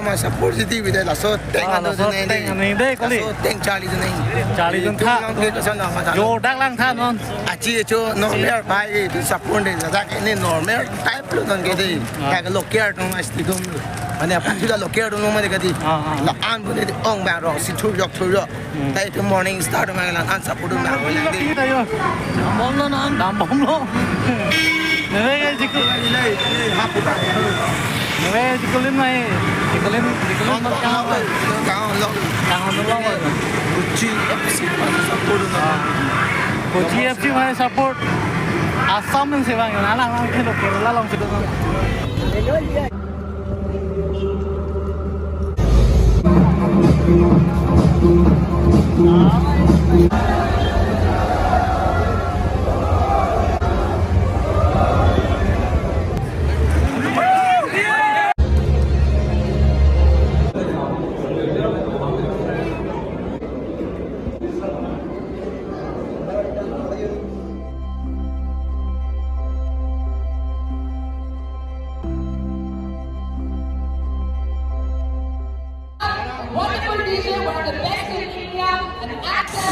mà support City vì đây là số tên anh là số tên anh ấy đây có gì số tên Charlie cho nên Charlie John tha cái số nào mà thằng vô đang lang thang luôn à chia cho normal bài thì support để ra cái nên normal type luôn cái gì cái local trong mà stick không anh em bắt được local trong mà cái gì là anh muốn đi ông bà rồi xin chui rồi tại cái morning start mà là anh support được nào vậy đi bóng luôn anh đá bóng luôn này chỉ có này hấp này chỉ có lên này chỉ có lên mất cao rồi cao lắm rồi Kochi FC mà support được Kochi FC mà support Assam yang sih bang, yang lang ke lo Kerala lang situ bang. Wonderful DJ, one of the best in India, an actor.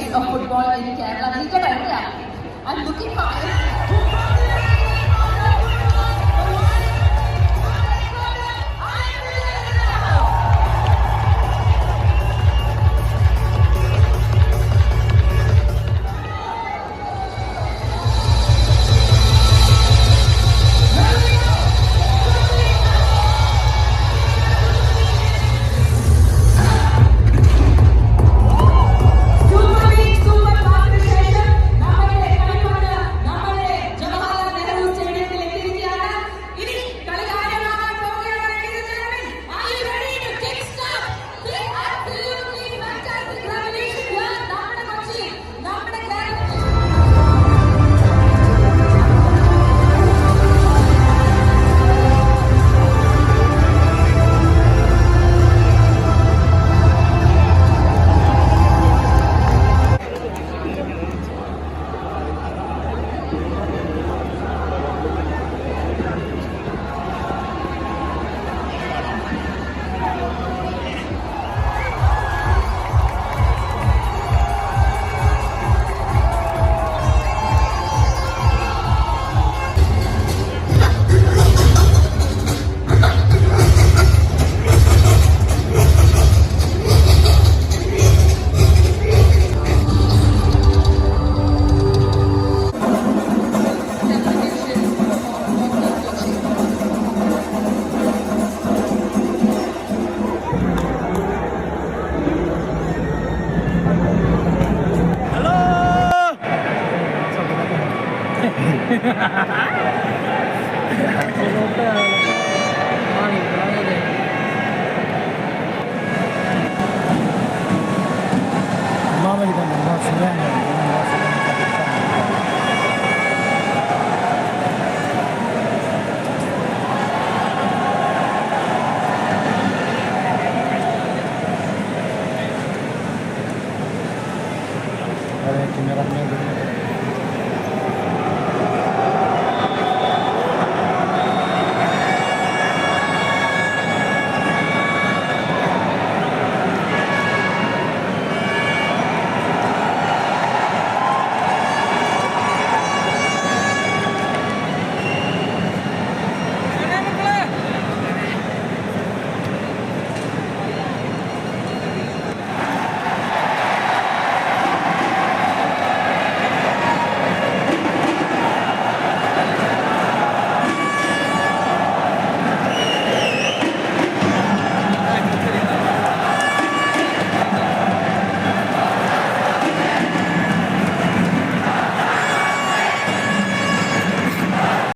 face of football in Kerala. I'm looking for Ada kamera